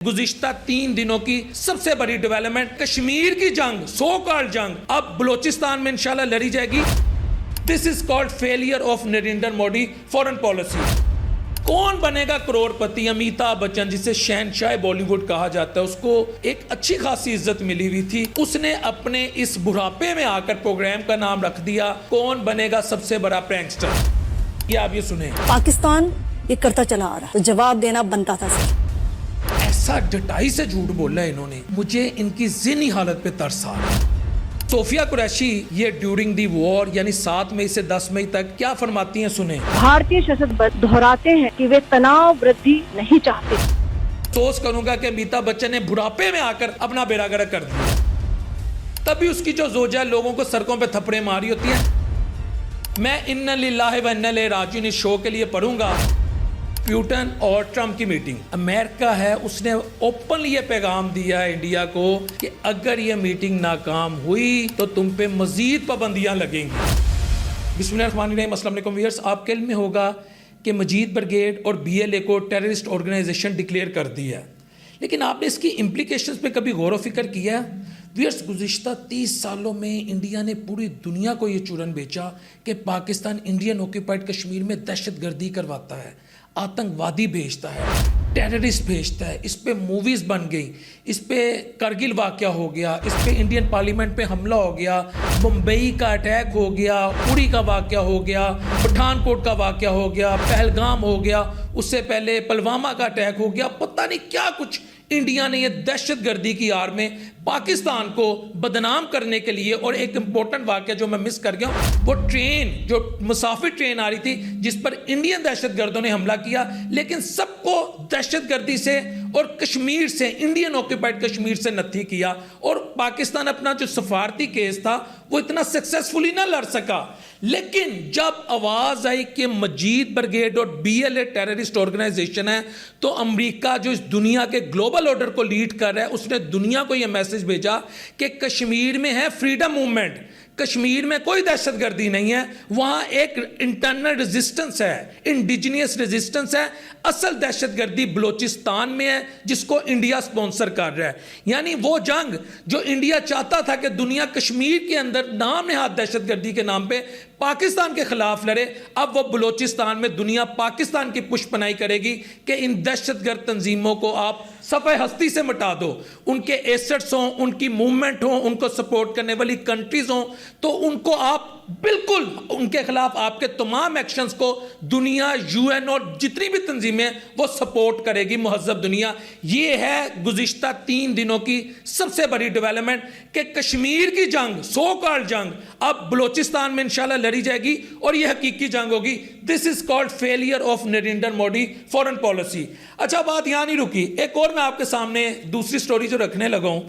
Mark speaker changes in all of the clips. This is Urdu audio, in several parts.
Speaker 1: گزشتہ 3 دنوں کی سب سے بڑی ڈیولپمنٹ کشمیر کی جنگ، سو کالڈ جنگ اب بلوچستان میں انشاءاللہ لڑی جائے گی۔ This is called failure of Narendra Modi foreign policy. کون بنے گا کروڑ پتی؟ امیتابھ بچن، جسے شہنشاہ بالی ووڈ کہا جاتا ہے، اس کو ایک اچھی خاصی عزت ملی ہوئی تھی، اس نے اپنے اس بڑھاپے میں آ کر پروگرام کا نام رکھ دیا کون بنے گا سب سے بڑا پرینکسٹر۔ یہ آپ یہ سنیں،
Speaker 2: پاکستان یہ کرتا چلا آ رہا تو جواب دینا بنتا تھا سر۔
Speaker 1: ایسا ڈٹائی سے جھوٹ بولا ہے انہوں نے، مجھے ان کی ذہنی حالت پہ ترس آ رہا ہے۔ صوفیہ قریشی یہ ڈیورنگ دی وار یعنی 7 مئی سے 10 مئی تک کیا فرماتی ہیں، سنیں۔
Speaker 2: بھارتی شاست دہراتے ہیں کہ وہ تناؤ وردھی نہیں چاہتے۔
Speaker 1: افسوس کروں گا کہ امیتابھ بچن نے بڑھاپے میں آ کر اپنا بیڑا گرک کر دیا، تبھی اس کی جو زوجہ لوگوں کو سڑکوں پہ تھپڑے ماری ہوتی ہیں۔ میں ان للہ و انا الیہ راجعون اس شو کے لیے پڑھوں گا پیوٹن اور ٹرمپ کی میٹنگ۔ امریکہ ہے، اس نے اوپنلی یہ پیغام دیا ہے انڈیا کو کہ اگر یہ میٹنگ ناکام ہوئی تو تم پہ مزید پابندیاں لگیں گی۔ بسم اللہ الرحمن الرحیم، السلام علیکم ویئرس۔ آپ کے علم میں ہوگا کہ مجید بریگیڈ اور BLA کو ٹیررسٹ آرگنائزیشن ڈکلیئر کر دیا ہے، لیکن آپ نے اس کی امپلیکیشنز پہ کبھی غور و فکر کیا ہے؟ ویئرس، گزشتہ 30 سالوں میں انڈیا نے پوری دنیا کو یہ چورن بیچا کہ پاکستان انڈین آکوپائڈ کشمیر میں دہشت گردی کرواتا ہے، آتنکوادی بھیجتا ہے، ٹیررسٹ بھیجتا ہے، اس پہ موویز بن گئی، اس پہ کرگل واقعہ ہو گیا، اس پہ انڈین پارلیمنٹ پہ حملہ ہو گیا، ممبئی کا اٹیک ہو گیا، پوری کا واقعہ ہو گیا، پٹھان کوٹ کا واقعہ ہو گیا، پہلگام ہو گیا، اس سے پہلے پلوامہ کا اٹیک ہو گیا، پتہ نہیں کیا کچھ انڈیا نے یہ دہشت گردی کی آڑ میں پاکستان کو بدنام کرنے کے لیے۔ اور ایک امپورٹنٹ واقعہ جو میں مس کر گیا ہوں، وہ ٹرین، جو مسافر ٹرین آ رہی تھی جس پر انڈین دہشت گردوں نے حملہ کیا، لیکن سب کو دہشت گردی سے اور کشمیر سے، انڈین آکوپائڈ کشمیر سے نتھی کیا، اور پاکستان اپنا جو سفارتی کیس تھا وہ اتنا سکسیسفلی نہ لڑ سکا۔ لیکن جب آواز آئی کہ مجید بریگیڈ اور BLA ٹیررسٹ آرگنائزیشن ہے، تو امریکہ جو اس دنیا کے گلوبل آرڈر کو لیڈ کر رہا ہے، اس نے دنیا کو یہ میسج بھیجا کہ کشمیر میں ہے فریڈم موومنٹ، کشمیر میں کوئی دہشت گردی نہیں ہے، وہاں ایک انٹرنل ریزسٹنس ہے، انڈیجینیس ریزسٹنس ہے، اصل دہشت گردی بلوچستان میں ہے جس کو انڈیا سپانسر کر رہا ہے۔ یعنی وہ جنگ جو انڈیا چاہتا تھا کہ دنیا کشمیر کے اندر نام نہاد دہشت گردی کے نام پہ پاکستان کے خلاف لڑے، اب وہ بلوچستان میں دنیا پاکستان کی پشت پناہی کرے گی کہ ان دہشت گرد تنظیموں کو آپ صفحہ ہستی سے مٹا دو، ان کے ایسٹس ہوں، ان کی موومنٹ ہوں، ان کو سپورٹ کرنے والی کنٹریز ہوں، تو ان کو آپ بالکل ان کے خلاف آپ کے تمام ایکشنز کو دنیا، UN اور جتنی بھی تنظیمیں وہ سپورٹ کرے گی، مہذب دنیا۔ یہ ہے گزشتہ 3 دنوں کی سب سے بڑی ڈیولپمنٹ کہ کشمیر کی جنگ، سو کالڈ جنگ اب بلوچستان میں انشاءاللہ لڑی جائے گی، اور یہ حقیقی جنگ ہوگی۔ This is called failure of Narendra Modi foreign policy. اچھا، بات یہاں نہیں رکی، ایک اور میں آپ کے سامنے دوسری سٹوری جو رکھنے لگا ہوں،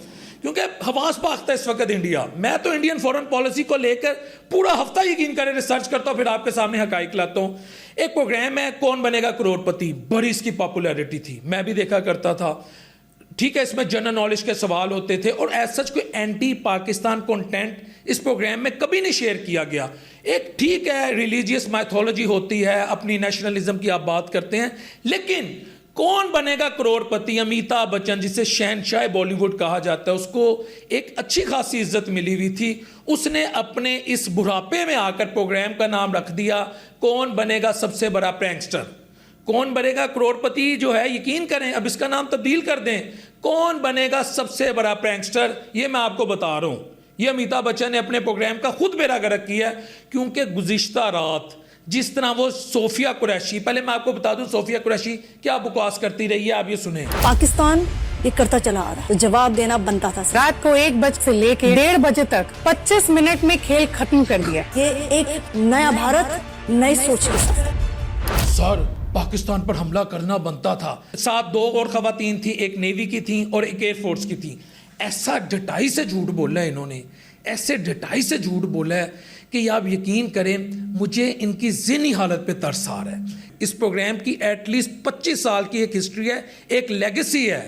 Speaker 1: کیونکہ حواس باختہ اس وقت انڈیا۔ میں تو انڈین فورن پالیسی کو لے کر پورا ہفتہ یقین کریں ریسرچ کرتا ہوں، پھر آپ کے سامنے حقائق لاتا ہوں۔ ایک پروگرام ہے کون بنے گا کروڑ پتی، بڑی اس کی پاپولیرٹی تھی، میں بھی دیکھا کرتا تھا۔ ٹھیک ہے، اس میں جنرل نالج کے سوال ہوتے تھے، اور ایز سچ کوئی اینٹی پاکستان کنٹینٹ اس پروگرام میں کبھی نہیں شیئر کیا گیا۔ ایک ٹھیک ہے ریلیجیس مائتھولوجی ہوتی ہے، اپنی نیشنلزم کی آپ بات کرتے ہیں، لیکن کون بنے گا کروڑ پتی؟ امیتابھ بچن، جسے شہنشاہ بالی ووڈ کہا جاتا ہے، اس کو ایک اچھی خاصی عزت ملی ہوئی تھی، اس نے اپنے اس بڑھاپے میں آ کر پروگرام کا نام رکھ دیا کون بنے گا سب سے بڑا پرینکسٹر۔ کون بنے گا کروڑ پتی جو ہے، یقین کریں اب اس کا نام تبدیل کر دیں، کون بنے گا سب سے بڑا پرینکسٹر، یہ میں آپ کو بتا رہا ہوں۔ یہ امیتابھ بچن نے اپنے پروگرام کا خود بیڑا گرک کیا ہے، کیونکہ گزشتہ رات جس طرح وہ صوفیہ قریشی، پہلے میں آپ کو بتا دوں صوفیہ قریشی کیا بکواس کرتی رہی ہے، آپ یہ سنیں۔
Speaker 2: پاکستان یہ کرتا چلا آ رہا تو جواب دینا بنتا تھا سر۔
Speaker 3: رات کو 1 بجے سے لے کے 1:30 بجے تک 25 منٹ میں کھیل ختم کر دیا۔
Speaker 2: یہ ایک نیا بھارت نئی سوچ کے ساتھ۔
Speaker 1: سر، پاکستان پر حملہ کرنا بنتا تھا۔ ساتھ 2 اور خواتین تھیں، ایک نیوی کی تھیں اور ایک ایئر فورس کی تھیں۔ ایسا ڈٹائی سے جھوٹ بولا ہے انہوں نے، ایسے ڈٹائی سے جھوٹ بولا ہے کہ آپ یقین کریں مجھے ان کی ذہنی حالت پہ ترس آ رہا ہے۔ اس پروگرام کی ایٹ لیسٹ 25 سال کی ایک ہسٹری ہے، ایک لیگیسی ہے،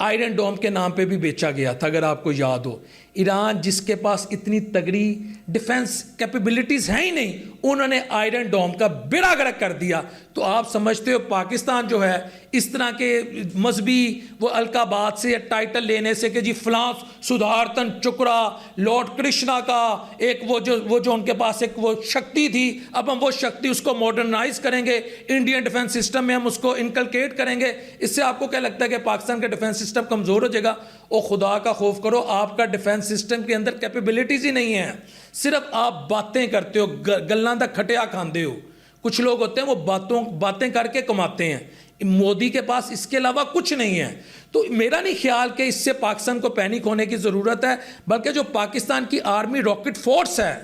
Speaker 1: آئرن ڈوم کے نام پہ بھی بیچا گیا تھا اگر آپ کو یاد ہو. ایران جس کے پاس اتنی تگڑی ڈیفنس کیپیبلٹیز ہیں ہی نہیں, انہوں نے آئرن ڈوم کا بیڑا گرک کر دیا. تو آپ سمجھتے ہو پاکستان جو ہے اس طرح کے مذہبی وہ القابات سے یا ٹائٹل لینے سے کہ جی فلاں سدھارتن چکرا لارڈ کرشنا کا ایک وہ جو ان کے پاس ایک وہ شکتی تھی, اب ہم وہ شکتی اس کو ماڈرنائز کریں گے, انڈین ڈیفنس سسٹم میں ہم اس کو انکلکیٹ کریں گے. اس سے آپ کو کیا لگتا ہے کہ پاکستان کا ڈیفنس سسٹم کمزور ہو جائے گا؟ او خدا کا خوف کرو, آپ کا ڈیفنس سسٹم کے اندر کیپیبلٹیز ہی نہیں ہیں, صرف آپ باتیں کرتے ہو, گلاں دا کھٹیا کھاندے ہو. کچھ لوگ ہوتے ہیں وہ باتیں کر کے کماتے ہیں. مودی کے پاس اس کے علاوہ کچھ نہیں ہے. تو میرا نہیں خیال کہ اس سے پاکستان کو پینک ہونے کی ضرورت ہے, بلکہ جو پاکستان کی آرمی راکٹ فورس ہے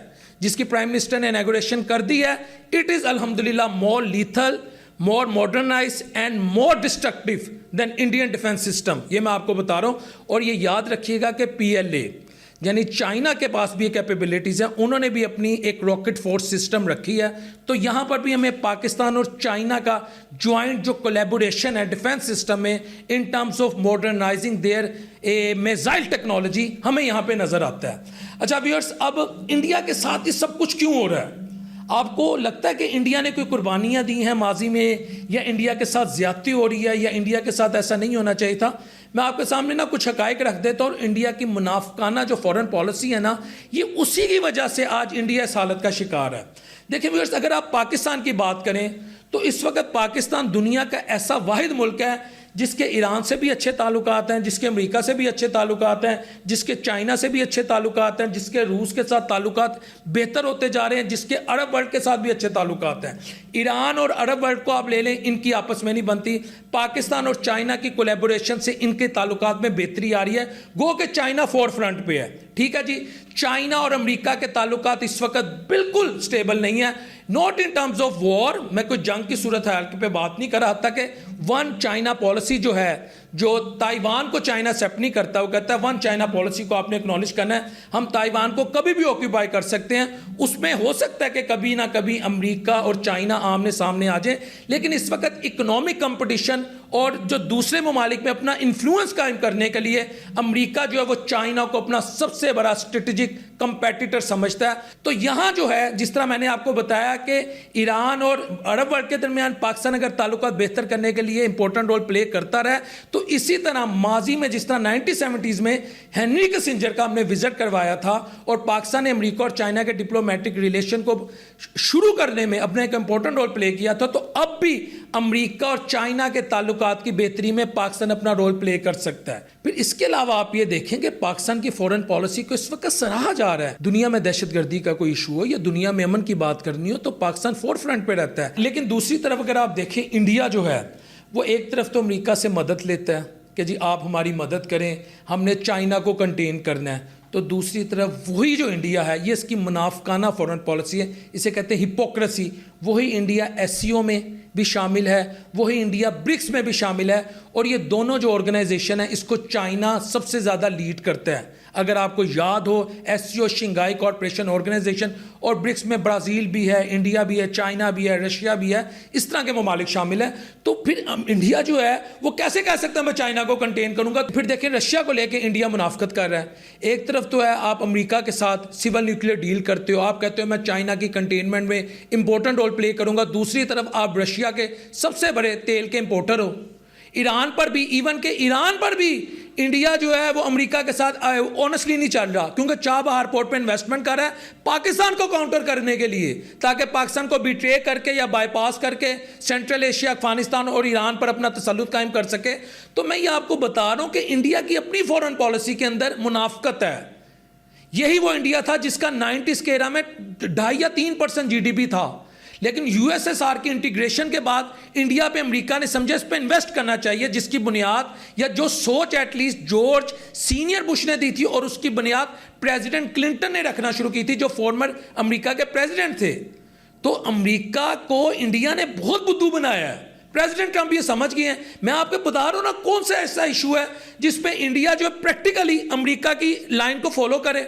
Speaker 1: جس کی پرائم منسٹر نے انیگوریشن کر دی ہے, اٹ از الحمدللہ مور lethal, more modernized and more destructive than Indian defense system. یہ میں آپ کو بتا رہا ہوں. اور یہ یاد رکھیے گا کہ پی ایل اے یعنی چائنا کے پاس بھی کیپیبلٹیز ہیں, انہوں نے بھی اپنی ایک راکٹ فورس سسٹم رکھی ہے. تو یہاں پر بھی ہمیں پاکستان اور چائنا کا جوائنٹ جو کولیبوریشن ہے ڈیفنس سسٹم میں in terms of modernising their missile technology ہمیں یہاں پہ نظر آتا ہے. اچھا ویورز, اب انڈیا کے ساتھ یہ سب کچھ کیوں ہو رہا ہے؟ آپ کو لگتا ہے کہ انڈیا نے کوئی قربانیاں دی ہیں ماضی میں, یا انڈیا کے ساتھ زیادتی ہو رہی ہے, یا انڈیا کے ساتھ ایسا نہیں ہونا چاہیے تھا؟ میں آپ کے سامنے نا کچھ حقائق رکھ دیتا ہوں. اور انڈیا کی منافقانہ جو فورن پالیسی ہے نا, یہ اسی کی وجہ سے آج انڈیا اس حالت کا شکار ہے. دیکھیں ویورز, اگر آپ پاکستان کی بات کریں تو اس وقت پاکستان دنیا کا ایسا واحد ملک ہے جس کے ایران سے بھی اچھے تعلقات ہیں, جس کے امریکہ سے بھی اچھے تعلقات ہیں, جس کے چائنا سے بھی اچھے تعلقات ہیں, جس کے روس کے ساتھ تعلقات بہتر ہوتے جا رہے ہیں, جس کے عرب ورلڈ کے ساتھ بھی اچھے تعلقات ہیں. ایران اور عرب ورلڈ کو آپ لے لیں, ان کی آپس میں نہیں بنتی. پاکستان اور چائنا کی کولیبوریشن سے ان کے تعلقات میں بہتری آ رہی ہے. گو کہ چائنا فور فرنٹ پہ ہے, ٹھیک ہے جی. چائنا اور امریکہ کے تعلقات اس وقت بالکل سٹیبل نہیں ہیں, not in terms of war. میں کوئی جنگ کی صورتحال پہ بات نہیں کر رہا تھا کہ ون چائنا پالیسی جو ہے, جو تائیوان کو چائنا ایکسیپٹ نہیں کرتا, وہ کہتا ہے ون چائنا پالیسی کو آپ نے اکنالج کرنا ہے, ہم تائیوان کو کبھی بھی آکیوپائی کر سکتے ہیں. اس میں ہو سکتا ہے کہ کبھی نہ کبھی امریکہ اور چائنا آمنے سامنے آ جائیں, لیکن اس وقت اکنامک کمپٹیشن اور جو دوسرے ممالک میں اپنا انفلوئنس قائم کرنے کے لیے امریکہ جو ہے وہ چائنا کو اپنا سب سے بڑا اسٹریٹجک کمپیٹیٹر سمجھتا ہے. تو یہاں جو ہے جس طرح میں نے آپ کو بتایا کہ ایران اور عرب ورلڈ کے درمیان پاکستان اگر تعلقات بہتر کرنے کے لیے امپورٹنٹ رول پلے کرتا رہا, تو اسی طرح ماضی میں جس طرح 1970s میں ہنری کسنجر کا ہم نے وزٹ کروایا تھا اور پاکستان نے امریکہ اور چائنا کے ڈپلومیٹک ریلیشن کو شروع کرنے میں اپنا ایک امپورٹنٹ رول پلے کیا تھا, تو اب بھی امریکہ اور چائنا کے تعلقات کی بہتری میں پاکستان اپنا رول پلے کر سکتا ہے. پھر اس کے علاوہ آپ یہ دیکھیں کہ پاکستان کی فورن پالیسی کو اس وقت سراہا جا رہا ہے. دنیا میں دہشت گردی کا کوئی ایشو ہو یا دنیا میں امن کی بات کرنی ہو تو پاکستان فور فرنٹ پہ رہتا ہے. لیکن دوسری طرف اگر آپ دیکھیں انڈیا جو ہے وہ ایک طرف تو امریکہ سے مدد لیتا ہے کہ جی آپ ہماری مدد کریں, ہم نے چائنا کو کنٹین کرنا ہے, تو دوسری طرف وہی جو انڈیا ہے یہ اس کی منافقانہ فورن پالیسی ہے, اسے کہتے ہیں ہپوکریسی. وہی انڈیا ایس سی او میں بھی شامل ہے, وہی انڈیا برکس میں بھی شامل ہے, اور یہ دونوں جو آرگنائزیشن ہیں اس کو چائنا سب سے زیادہ لیڈ کرتا ہے. اگر آپ کو یاد ہو ایس سی او شنگھائی کارپوریشن آرگنائزیشن, اور برکس میں برازیل بھی ہے, انڈیا بھی ہے, چائنا بھی ہے, رشیا بھی ہے, اس طرح کے ممالک شامل ہیں. تو پھر انڈیا جو ہے وہ کیسے کہہ سکتا ہے میں چائنا کو کنٹین کروں گا؟ پھر دیکھیں رشیا کو لے کے انڈیا منافقت کر رہا ہے. ایک طرف تو ہے آپ امریکہ کے ساتھ سول نیوکلیئر ڈیل کرتے ہو, آپ کہتے ہو میں چائنا کی کنٹینمنٹ میں امپورٹنٹ رول پلے کروں گا, دوسری طرف آپ رشیا کے سب سے بڑے تیل کے امپورٹر ہو. ایران پر بھی, ایون کہ ایران پر بھی انڈیا جو ہے وہ امریکہ کے ساتھ آنیسٹلی نہیں چل رہا, کیونکہ چابہار پورٹ پہ انویسٹمنٹ کر رہا ہے پاکستان کو کاؤنٹر کرنے کے لیے, تاکہ پاکستان کو بیٹرے کر کے یا بائی پاس کر کے سینٹرل ایشیا, افغانستان اور ایران پر اپنا تسلط قائم کر سکے. تو میں یہ آپ کو بتا رہا ہوں کہ انڈیا کی اپنی فورن پالیسی کے اندر منافقت ہے. یہی وہ انڈیا تھا جس کا 90s کے ایرا میں 2.5 یا 3% جی ڈی پی تھا, لیکن یو ایس ایس آر کی انٹیگریشن کے بعد انڈیا پہ امریکہ نے سمجھا اس پہ انویسٹ کرنا چاہیے, جس کی بنیاد یا جو سوچ at least George senior Bush نے دی تھی, اور اس کی بنیاد پریزیڈنٹ کلنٹن نے رکھنا شروع کی تھی جو فارمر امریکہ کے پریزیڈنٹ تھے. تو امریکہ کو انڈیا نے بہت بدھو بنایا ہے. پریزیڈنٹ ٹرمپ یہ سمجھ گئے ہیں. میں آپ کو بتا رہا ہوں نا کون سا ایسا ایشو ہے جس پہ انڈیا جو پریکٹیکلی امریکہ کی لائن کو فالو کرے.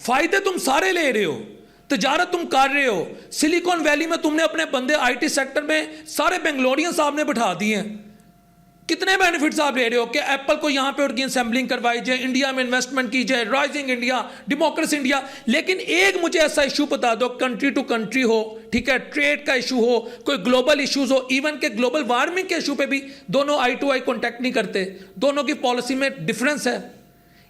Speaker 1: فائدے تم سارے لے رہے ہو, تجارت تم کر رہے ہو, سلیکون ویلی میں تم نے اپنے بندے آئی ٹی سیکٹر میں سارے بنگلورین صاحب نے بٹھا دیے ہیں. کتنے بینیفٹس آپ لے رہے ہو کہ ایپل کو یہاں پہ آرگن اسمبلنگ کروائی جائے, انڈیا میں انویسٹمنٹ کی جائے, رائزنگ انڈیا, ڈیموکریسی انڈیا. لیکن ایک مجھے ایسا ایشو بتا دو, کنٹری ٹو کنٹری ہو, ٹھیک ہے, ٹریڈ کا ایشو ہو, کوئی گلوبل ایشوز ہو, ایون کہ گلوبل وارمنگ کے ایشو پہ بھی دونوں آئی ٹو آئی کانٹیکٹ نہیں کرتے, دونوں کی پالیسی میں ڈفرنس ہے.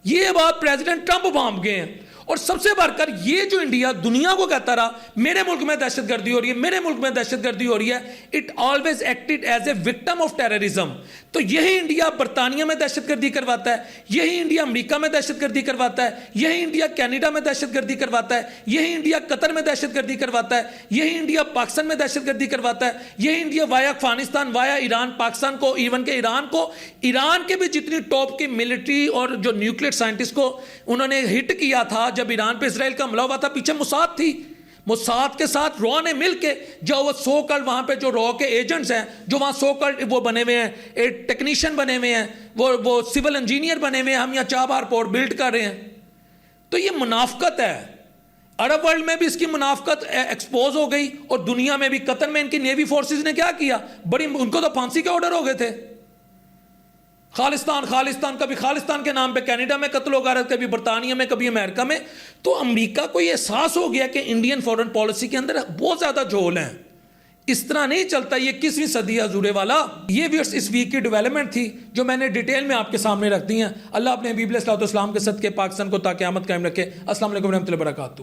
Speaker 1: یہ بات پریزیڈنٹ ٹرمپ بھانپ گئے ہیں. اور سب سے بڑھ کر یہ جو انڈیا دنیا کو کہتا رہا میرے ملک میں دہشت گردی ہو رہی ہے, میرے ملک میں دہشت گردی ہو رہی ہے, it always acted as a victim of terrorism. تو یہی انڈیا برطانیہ میں دہشت گردی کرواتا ہے, یہی انڈیا امریکہ میں دہشت گردی کرواتا ہے, یہی انڈیا کینیڈا میں دہشت گردی کرواتا ہے, یہی انڈیا قطر میں دہشت گردی کرواتا ہے, یہی انڈیا پاکستان میں دہشت گردی کرواتا ہے, یہی انڈیا وایا افغانستان, وایا ایران, پاکستان کو, ایون کہ ایران کو, ایران کے بھی جتنی ٹاپ کی ملٹری اور جو نیوکلیئر سائنٹسٹ کو انہوں نے ہٹ کیا تھا جب ایران پہ اسرائیل کا حملہ ہوا تھا, پیچھے موساد تھی. موساد کے ساتھ رو نے مل کے جو وہ سو کل وہاں پہ جو رو کے ایجنٹس ہیں, جو وہاں سو کل وہ بنے ہوئے ہیں, ٹیکنیشین بنے ہوئے ہیں, وہ سول انجینئر بنے ہوئے ہیں, ہم یہاں چابہار پورٹ بلڈ کر رہے ہیں. تو یہ منافقت ہے. عرب ورلڈ میں بھی اس کی منافقت ایکسپوز ہو گئی, اور دنیا میں بھی. قطر میں ان کی نیوی فورسز نے کیا کیا, بڑی, ان کو تو پھانسی کے آرڈر ہو گئے تھے. خالستان کبھی خالستان کے نام پہ کینیڈا میں قتل ہو گیا, کبھی برطانیہ میں, کبھی امریکہ میں. تو امریکہ کو یہ احساس ہو گیا کہ انڈین فورن پالیسی کے اندر بہت زیادہ جھول ہیں, اس طرح نہیں چلتا, یہ 21ویں صدی ہے حضور والا. یہ ویئرس اس ویک کی ڈیولپمنٹ تھی جو میں نے ڈیٹیل میں آپ کے سامنے رکھ دی ہیں. اللہ اپنے حبیب علیہ الصلوۃ والسلام کے صدقے پاکستان کو تا قیامت قائم رکھے. السلام علیکم ورحمۃ اللہ وبرکاتہ.